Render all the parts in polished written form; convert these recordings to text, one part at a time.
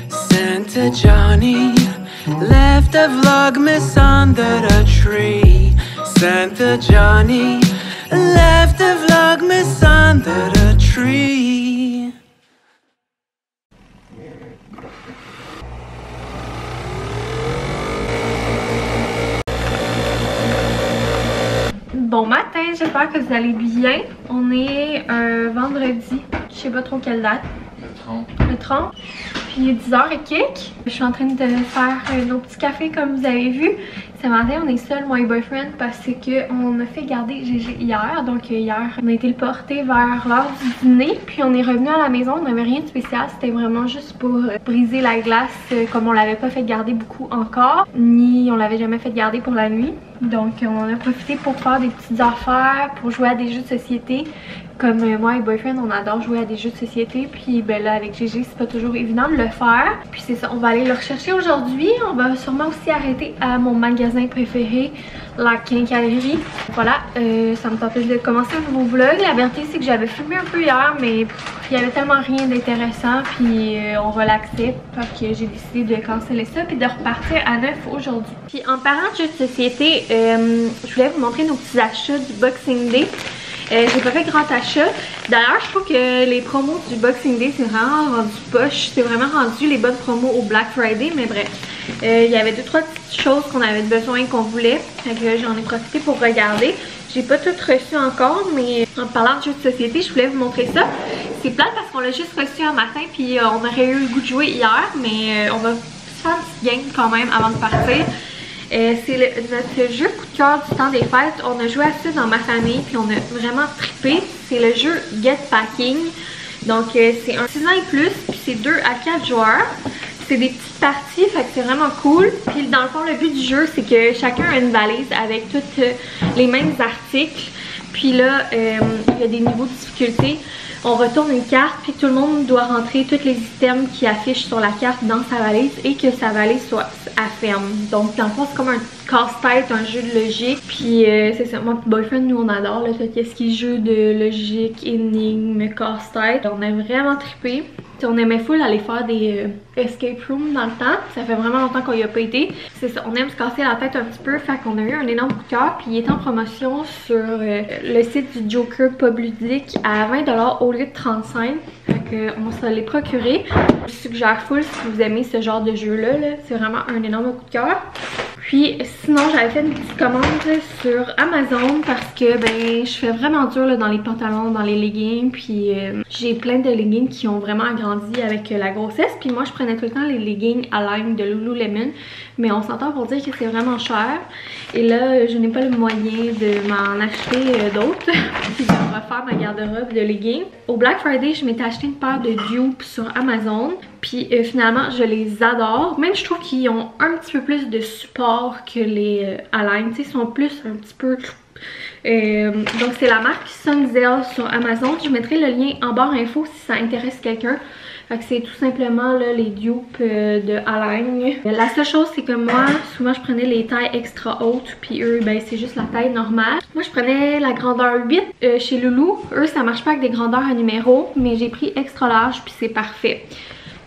Santa Johnny left a Vlogmas under the tree. Santa Johnny left a Vlogmas under the tree. Bon matin, j'espère que vous allez bien. On est un vendredi, je sais pas trop quelle date. Le 30. Puis il est 10h et quelques. Je suis en train de faire nos petits cafés comme vous avez vu. Ce matin, on est seul, moi et boyfriend, parce qu'on a fait garder Gégé hier. Donc hier, on a été le porter vers l'heure du dîner. Puis on est revenu à la maison, on n'avait rien de spécial. C'était vraiment juste pour briser la glace, comme on l'avait pas fait garder beaucoup encore. Ni on l'avait jamais fait garder pour la nuit. Donc on en a profité pour faire des petites affaires, pour jouer à des jeux de société. Comme moi et boyfriend, on adore jouer à des jeux de société. Puis ben là, avec Gégé, c'est pas toujours évident de le faire. Puis c'est ça, on va aller le rechercher aujourd'hui. On va sûrement aussi arrêter à mon magasin préféré, la quincaillerie. Voilà, ça me tentait de commencer un nouveau vlog. La vérité, c'est que j'avais filmé un peu hier, mais il y avait tellement rien d'intéressant. Puis on relaxait. Fait que j'ai décidé de canceller ça puis de repartir à neuf aujourd'hui. Puis en parlant de jeux de société, je voulais vous montrer nos petits achats du Boxing Day. J'ai pas fait grand achat. D'ailleurs, je trouve que les promos du Boxing Day, c'est vraiment rendu poche. C'est vraiment rendu les bonnes promos au Black Friday. Mais bref, il y avait 2-3 petites choses qu'on avait besoin, qu'on voulait. Fait que j'en ai profité pour regarder. J'ai pas tout reçu encore, mais en parlant de jeux de société, je voulais vous montrer ça. C'est plate parce qu'on l'a juste reçu un matin, puis on aurait eu le goût de jouer hier. Mais on va se faire une petite game quand même avant de partir. C'est notre jeu coup de cœur du temps des fêtes. On a joué à ça dans ma famille puis on a vraiment trippé. C'est le jeu Get Packing. Donc c'est un 6 ans et plus puis c'est 2 à 4 joueurs. C'est des petites parties, fait que c'est vraiment cool. Puis dans le fond, le but du jeu, c'est que chacun a une valise avec tous les mêmes articles. Puis là, il y a des niveaux de difficulté. On retourne une carte, puis tout le monde doit rentrer tous les items qui affichent sur la carte dans sa valise et que sa valise soit à ferme. Donc dans le fond, c'est comme un casse-tête, un jeu de logique. Puis c'est ça, moi et boyfriend, nous on adore là, tout ce qui est jeu de logique, énigme, casse-tête. On a vraiment trippé. T'sais, on aimait full aller faire des escape rooms dans le temps. Ça fait vraiment longtemps qu'on y a pas été. C'est ça, on aime se casser la tête un petit peu. Fait qu'on a eu un énorme coup de cœur. Puis il est en promotion sur le site du Joker Pub Ludique à 20$ au lieu de 35$. Fait qu'on se l'est procuré. Je suggère full si vous aimez ce genre de jeu-là. C'est vraiment un énorme coup de cœur. Puis sinon, j'avais fait une petite commande sur Amazon parce que ben je fais vraiment dur là, dans les pantalons, dans les leggings. Puis j'ai plein de leggings qui ont vraiment agrandi avec la grossesse. Puis moi, je prenais tout le temps les leggings à Lime de Lululemon. Mais on s'entend pour dire que c'est vraiment cher. Et là, je n'ai pas le moyen de m'en acheter d'autres. Puis de refaire ma garde-robe de leggings. Au Black Friday, je m'étais acheté une paire de dupes sur Amazon. Puis finalement, je les adore. Même je trouve qu'ils ont un petit peu plus de support que les Align. Tu sais, ils sont plus un petit peu... donc c'est la marque Sunzel sur Amazon. Je mettrai le lien en barre info si ça intéresse quelqu'un. Fait que c'est tout simplement là, les dupes de Align. La seule chose, c'est que moi, souvent je prenais les tailles extra hautes. Puis eux, ben c'est juste la taille normale. Moi, je prenais la grandeur 8 chez Loulou. Eux, ça marche pas avec des grandeurs à numéro. Mais j'ai pris extra large, puis c'est parfait.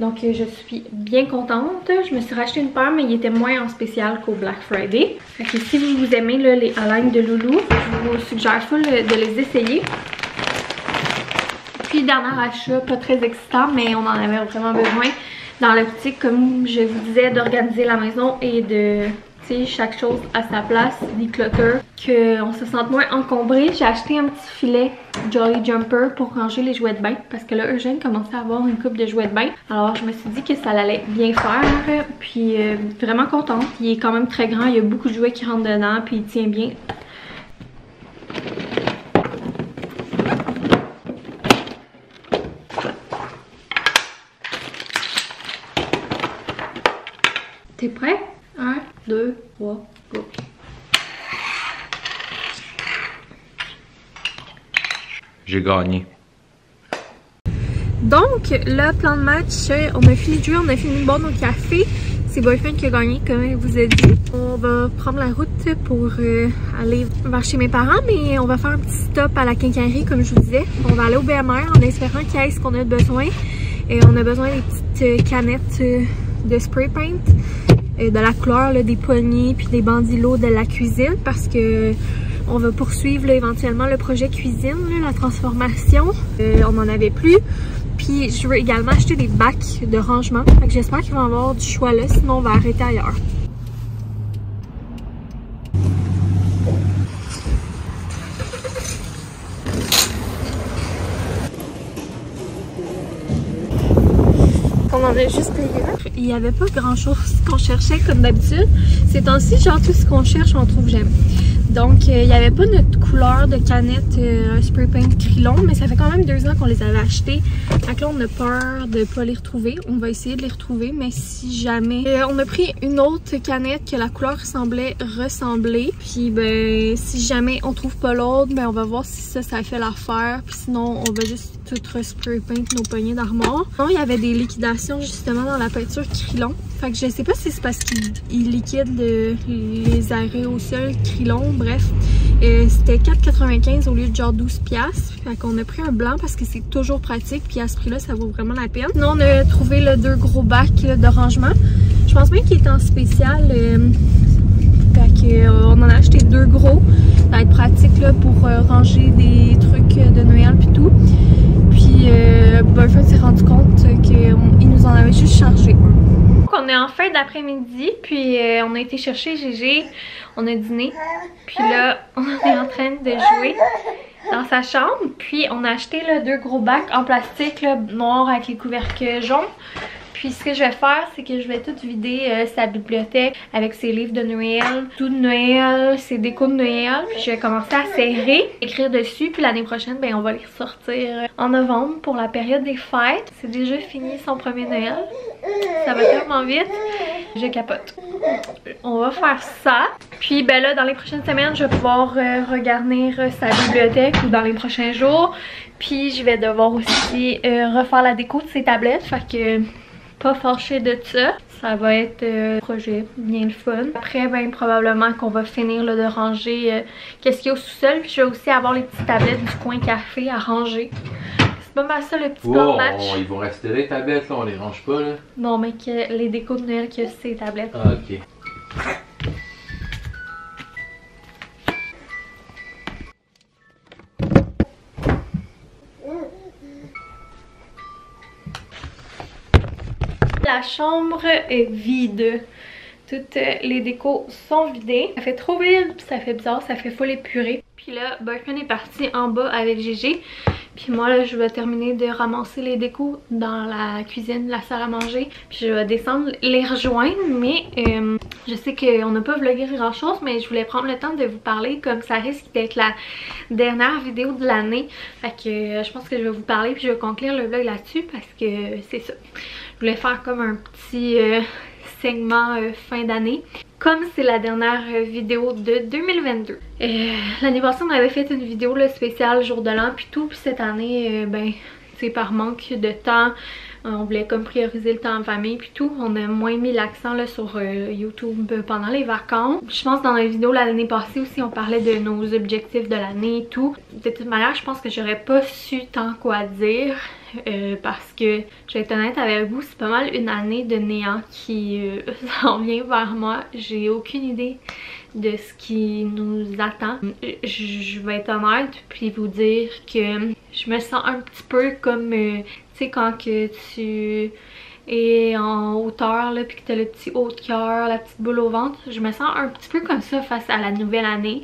Donc je suis bien contente. Je me suis racheté une paire, mais il était moins en spécial qu'au Black Friday. Fait que si vous aimez là, les Align de Loulou, je vous suggère full de les essayer. Puis dernier achat, pas très excitant, mais on en avait vraiment besoin dans l'optique, comme je vous disais, d'organiser la maison et de... chaque chose à sa place, declutter, qu'on se sente moins encombré. J'ai acheté un petit filet Jolly Jumper pour ranger les jouets de bain parce que là Eugène commençait à avoir une coupe de jouets de bain. Alors je me suis dit que ça allait bien faire, puis vraiment contente. Il est quand même très grand, il y a beaucoup de jouets qui rentrent dedans, puis il tient bien. T'es prêt? 1, 2, 3, go! J'ai gagné. Donc, le plan de match, on a fini de jouer, on a fini de boire nos cafés. c'est Boyfriend qui a gagné, comme je vous ai dit. On va prendre la route pour aller vers chez mes parents, mais on va faire un petit stop à la quincaillerie, comme je vous disais. On va aller au BMR en espérant qu'il y ait ce qu'on a besoin. Et on a besoin des petites canettes de spray paint, de la couleur là, des poignées puis des bandilos de la cuisine, parce que on va poursuivre là, éventuellement le projet cuisine, là, la transformation. On en avait plus. Puis je veux également acheter des bacs de rangement. Fait que j'espère qu'ils vont avoir du choix là, sinon on va arrêter ailleurs. On en a juste payé là. Il n'y avait pas grand chose qu'on cherchait comme d'habitude. Ces temps-ci, genre tout ce qu'on cherche, on trouve jamais. Donc, il n'y avait pas notre couleur de canette spray paint Krylon, mais ça fait quand même 2 ans qu'on les avait achetés. Donc là, on a peur de ne pas les retrouver. On va essayer de les retrouver, mais si jamais... on a pris une autre canette que la couleur semblait ressembler. Puis, ben, si jamais on trouve pas l'autre, ben, on va voir si ça fait l'affaire. Puis sinon, on va juste tout spray paint nos poignées d'armoire. Non, il y avait des liquidations justement dans la peinture Krylon. Fait que je sais pas si c'est parce qu'ils liquident les arrêts au sol Krylon, bref. C'était 4,95 au lieu de genre 12$. Fait qu'on a pris un blanc parce que c'est toujours pratique, puis à ce prix-là, ça vaut vraiment la peine. Sinon, on a trouvé là, 2 gros bacs là, de rangement. Je pense bien qu'il est en spécial. Fait qu'on en a acheté 2 gros. Ça va être pratique là, pour ranger des trucs de Noël puis tout. Puis, Boyfriend s'est rendu compte qu'il nous en avait juste chargé un. On est en fin d'après-midi, puis on a été chercher Gégé, on a dîné, puis là on est en train de jouer dans sa chambre, puis on a acheté là, 2 gros bacs en plastique là, noir avec les couvercles jaunes. Puis ce que je vais faire, c'est que je vais tout vider sa bibliothèque avec ses livres de Noël, tout de Noël, ses décos de Noël. Puis je vais commencer à serrer, écrire dessus. Puis l'année prochaine, ben, on va les ressortir en novembre pour la période des fêtes. C'est déjà fini son premier Noël. Ça va tellement vite. Je capote. On va faire ça. Puis ben là, dans les prochaines semaines, je vais pouvoir regarnir sa bibliothèque ou dans les prochains jours. Puis je vais devoir aussi refaire la déco de ses tablettes. Fait que... pas fâchée de ça. Ça va être un projet bien le fun. Après, ben probablement qu'on va finir là, de ranger qu'est-ce qu'il y a au sous-sol. Puis je vais aussi avoir les petites tablettes du coin café à ranger. C'est pas mal ça le petit plan de match. Ils vont rester les tablettes là, on les range pas là. Non, mais que les décos de Noël que ces tablettes. Ah, ok. La chambre est vide. Toutes les décos sont vidées. Ça fait trop vide, puis ça fait bizarre, ça fait full épuré. Puis là, Boyfriend est parti en bas avec Gégé. Puis moi là, je vais terminer de ramasser les décos dans la cuisine, la salle à manger. Puis je vais descendre les rejoindre. Mais je sais qu'on n'a pas vlogué grand chose, mais je voulais prendre le temps de vous parler comme ça risque d'être la dernière vidéo de l'année. Fait que je pense que je vais vous parler puis je vais conclure le vlog là-dessus parce que c'est ça. Je voulais faire comme un petit segment fin d'année. Comme c'est la dernière vidéo de 2022. L'année passée, on avait fait une vidéo là, spéciale jour de l'an puis tout. Puis cette année, ben, tu sais, par manque de temps, on voulait comme prioriser le temps en famille puis tout. On a moins mis l'accent là sur YouTube pendant les vacances. Je pense dans la vidéo l'année passée aussi, on parlait de nos objectifs de l'année et tout. De toute manière, je pense que j'aurais pas su tant quoi dire. Parce que je vais être honnête avec vous, c'est pas mal une année de néant qui s'en vient vers moi. J'ai aucune idée de ce qui nous attend. Je vais être honnête puis vous dire que je me sens un petit peu comme tu sais quand que tu es en hauteur là puis que t'as le petit haut de cœur, la petite boule au ventre. Je me sens un petit peu comme ça face à la nouvelle année.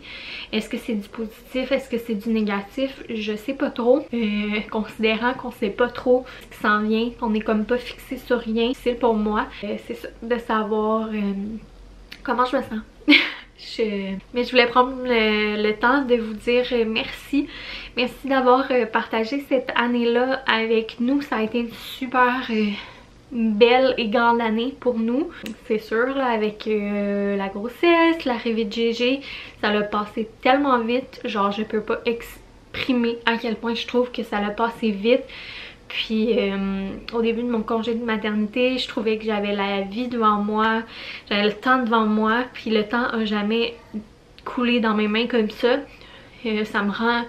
Est-ce que c'est du positif? Est-ce que c'est du négatif? Je sais pas trop. Considérant qu'on sait pas trop ce qui s'en vient, on est comme pas fixé sur rien. C'est pour moi. C'est ça, de savoir comment je me sens. Mais je voulais prendre le temps de vous dire merci. Merci d'avoir partagé cette année-là avec nous. Ça a été une super... belle et grande année pour nous. C'est sûr, là, avec la grossesse, l'arrivée de Gégé, ça l'a passé tellement vite. Genre, je peux pas exprimer à quel point je trouve que ça l'a passé vite. Puis au début de mon congé de maternité, je trouvais que j'avais la vie devant moi, j'avais le temps devant moi, puis le temps a jamais coulé dans mes mains comme ça. Ça me rend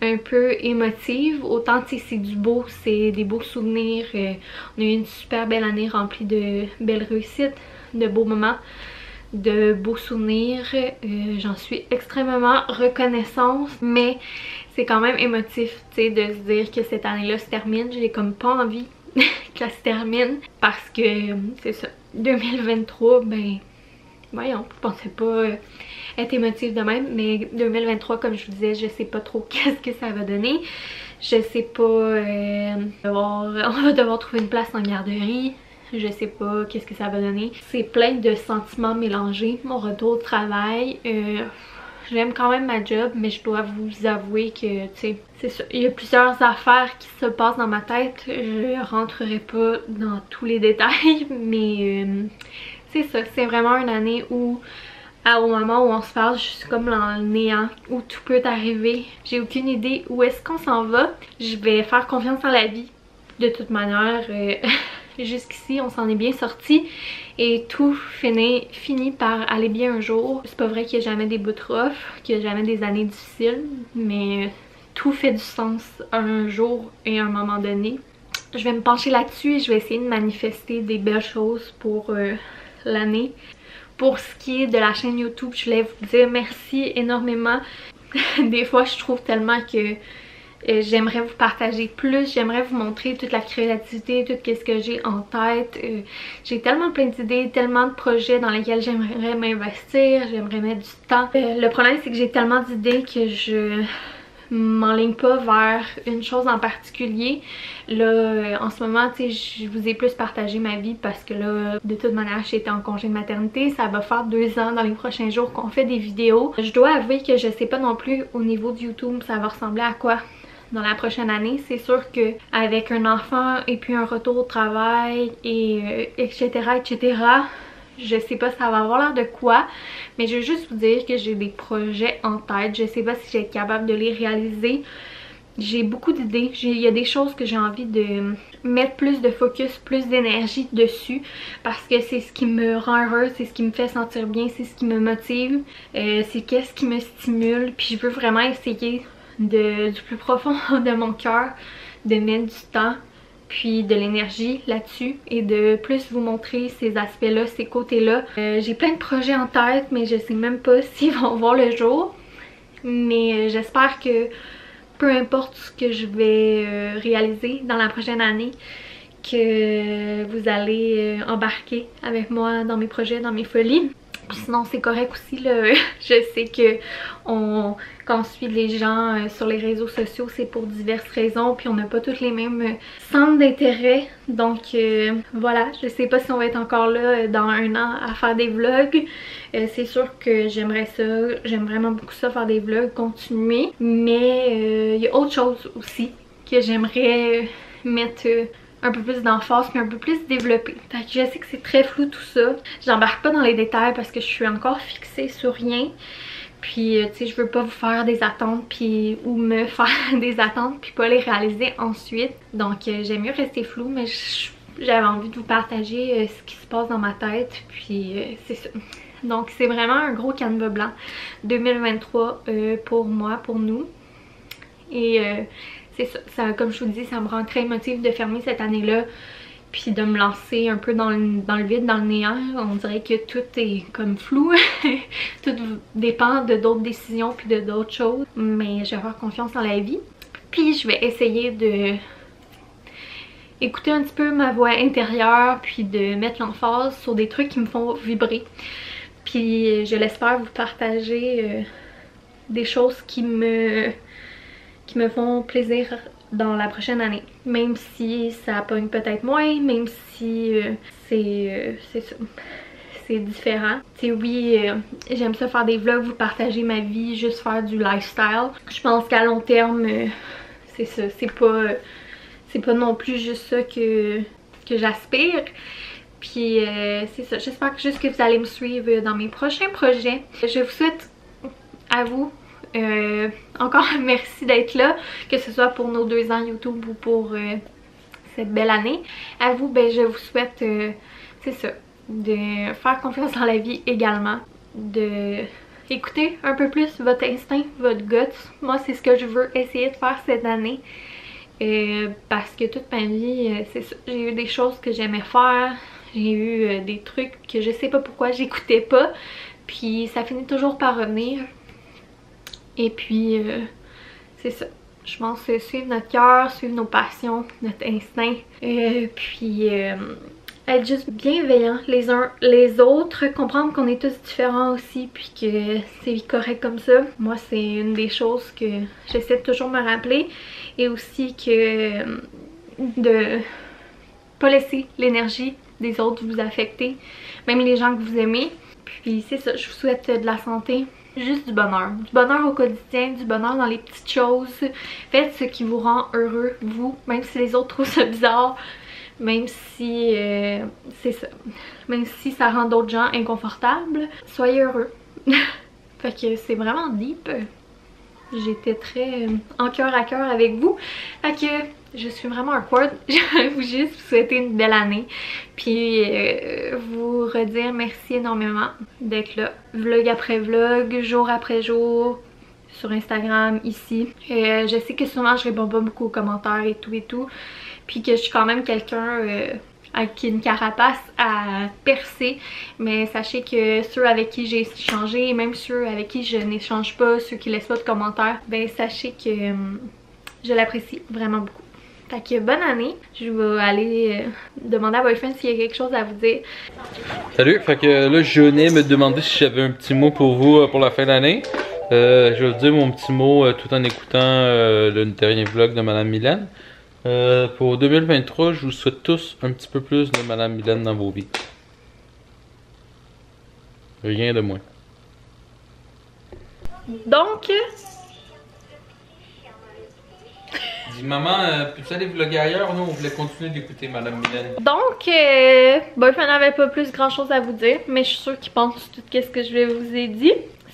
un peu émotive. Autant tu sais c'est du beau, c'est des beaux souvenirs. On a eu une super belle année remplie de belles réussites, de beaux moments, de beaux souvenirs. J'en suis extrêmement reconnaissante, mais c'est quand même émotif, tu sais, de se dire que cette année-là se termine. J'ai comme pas envie qu'elle se termine parce que c'est ça, 2023, ben voyons, je pensais pas être émotive de même, mais 2023, comme je vous disais, je sais pas trop qu'est-ce que ça va donner. Je sais pas, on va devoir trouver une place en garderie. Je sais pas qu'est-ce que ça va donner. C'est plein de sentiments mélangés. Mon retour au travail, j'aime quand même ma job, mais je dois vous avouer que, tu sais, c'est ça. Il y a plusieurs affaires qui se passent dans ma tête. Je rentrerai pas dans tous les détails, mais c'est ça. C'est vraiment une année où, au moment où on se parle, je suis comme dans le néant, où tout peut arriver. J'ai aucune idée où est-ce qu'on s'en va. Je vais faire confiance en la vie. De toute manière, jusqu'ici, on s'en est bien sorti et tout finit par aller bien un jour. C'est pas vrai qu'il n'y a jamais des bouts rough, qu'il n'y a jamais des années difficiles, mais tout fait du sens un jour et à un moment donné. Je vais me pencher là-dessus et je vais essayer de manifester des belles choses pour l'année. Pour ce qui est de la chaîne YouTube, je voulais vous dire merci énormément. Des fois, je trouve tellement que j'aimerais vous partager plus, j'aimerais vous montrer toute la créativité, tout ce que j'ai en tête. J'ai tellement plein d'idées, tellement de projets dans lesquels j'aimerais m'investir, j'aimerais mettre du temps. Le problème, c'est que j'ai tellement d'idées que je m'enligne pas vers une chose en particulier. Là, en ce moment, tu sais, je vous ai plus partagé ma vie parce que là, de toute manière, j'étais en congé de maternité. Ça va faire 2 ans dans les prochains jours qu'on fait des vidéos. Je dois avouer que je sais pas non plus au niveau de YouTube, ça va ressembler à quoi dans la prochaine année. C'est sûr que avec un enfant et puis un retour au travail et etc. Je sais pas ça va avoir l'air de quoi, mais je veux juste vous dire que j'ai des projets en tête. Je sais pas si je vais être capable de les réaliser. J'ai beaucoup d'idées. Il y a des choses que j'ai envie de mettre plus de focus, plus d'énergie dessus parce que c'est ce qui me rend heureuse, c'est ce qui me fait sentir bien, c'est ce qui me motive, c'est qu'est-ce qui me stimule. Puis je veux vraiment essayer du plus profond de mon cœur de mettre du temps puis de l'énergie là-dessus et de plus vous montrer ces aspects-là, ces côtés-là. J'ai plein de projets en tête, mais je sais même pas s'ils vont voir le jour. Mais j'espère que peu importe ce que je vais réaliser dans la prochaine année, que vous allez embarquer avec moi dans mes projets, dans mes folies. Puis sinon c'est correct aussi là, je sais que quand on suit les gens sur les réseaux sociaux c'est pour diverses raisons puis on n'a pas tous les mêmes centres d'intérêt, donc voilà, je sais pas si on va être encore là dans 1 an à faire des vlogs. C'est sûr que j'aimerais ça, j'aime vraiment beaucoup ça, faire des vlogs, continuer, mais il y a autre chose aussi que j'aimerais mettre un peu plus d'emphase puis un peu plus développé. Fait que je sais que c'est très flou tout ça. J'embarque pas dans les détails parce que je suis encore fixée sur rien. Puis tu sais, je veux pas vous faire des attentes puis ou me faire des attentes puis pas les réaliser ensuite. Donc j'aime mieux rester flou, mais j'avais envie de vous partager ce qui se passe dans ma tête puis c'est ça. Donc c'est vraiment un gros canevas blanc 2023 pour moi, pour nous. Et c'est ça, comme je vous dis, ça me rend très émotive de fermer cette année-là puis de me lancer un peu dans le vide, dans le néant. On dirait que tout est comme flou. Tout dépend de d'autres décisions puis de d'autres choses. Mais je vais avoir confiance en la vie. Puis je vais essayer de écouter un petit peu ma voix intérieure puis de mettre l'emphase sur des trucs qui me font vibrer. Puis je l'espère vous partager des choses qui me font plaisir dans la prochaine année. Même si ça pogne peut-être moins, même si c'est ça. C'est différent. Tu sais, oui, j'aime ça faire des vlogs, vous partager ma vie, juste faire du lifestyle. Je pense qu'à long terme, c'est ça. C'est pas non plus juste ça que j'aspire. Puis c'est ça. J'espère juste que vous allez me suivre dans mes prochains projets. Je vous souhaite à vous encore merci d'être là, que ce soit pour nos 2 ans YouTube ou pour cette belle année. À vous, ben, je vous souhaite, c'est ça, de faire confiance dans la vie également, de écouter un peu plus votre instinct, votre gut. Moi, c'est ce que je veux essayer de faire cette année. Parce que toute ma vie, c'est ça, j'ai eu des choses que j'aimais faire, j'ai eu des trucs que je sais pas pourquoi j'écoutais pas, puis ça finit toujours par revenir. Et puis, c'est ça. Je pense suivre notre cœur, suivre nos passions, notre instinct. Puis être juste bienveillants les uns les autres. Comprendre qu'on est tous différents aussi, puis que c'est correct comme ça. Moi, c'est une des choses que j'essaie de toujours me rappeler. Et aussi que de pas laisser l'énergie des autres vous affecter. Même les gens que vous aimez. Puis c'est ça, je vous souhaite de la santé. Juste du bonheur au quotidien, du bonheur dans les petites choses. Faites ce qui vous rend heureux, vous, même si les autres trouvent ça bizarre, même si c'est ça, même si ça rend d'autres gens inconfortables, soyez heureux. Fait que c'est vraiment deep. J'étais très en cœur à cœur avec vous. Fait que je suis vraiment awkward. Je vais vous juste vous souhaiter une belle année. Puis vous redire merci énormément d'être là. Vlog après vlog, jour après jour, sur Instagram, ici. Je sais que souvent je réponds pas beaucoup aux commentaires et tout. Puis que je suis quand même quelqu'un avec une carapace à percer. Mais sachez que ceux avec qui j'ai échangé, et même ceux avec qui je n'échange pas, ceux qui laissent pas de commentaires, ben sachez que je l'apprécie vraiment beaucoup. Fait que bonne année. Je vais aller demander à Boyfriend s'il y a quelque chose à vous dire. Salut, fait que là je venais me demander si j'avais un petit mot pour vous pour la fin d'année. Je vais vous dire mon petit mot tout en écoutant le dernier vlog de Madame Mylène. Pour 2023, je vous souhaite tous un petit peu plus de Madame Mylène dans vos vies. Rien de moins. Donc... Dis maman, peux-tu aller vlogger ailleurs? Nous on voulait continuer d'écouter Madame Mylène. Donc, Boyfriend n'avait pas plus grand chose à vous dire, mais je suis sûre qu'il pense tout ce que je vous ai dit.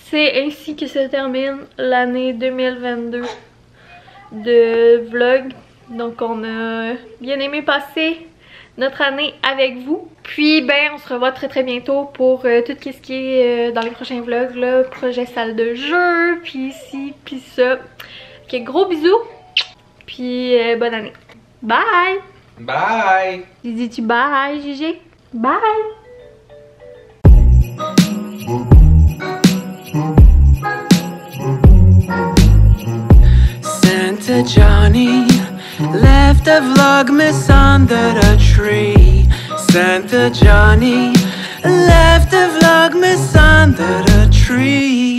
C'est ainsi que se termine l'année 2022 de vlog. Donc on a bien aimé passer notre année avec vous. Puis ben on se revoit très bientôt pour tout ce qui est dans les prochains vlogs là, projet salle de jeu, puis ci, puis ça. Ok, gros bisous. Puis bonne année. Bye! Bye! Dis-tu bye, Gigi? Bye! Santa Johnny left a Vlogmas under a tree. Santa Johnny left a Vlogmas under a tree.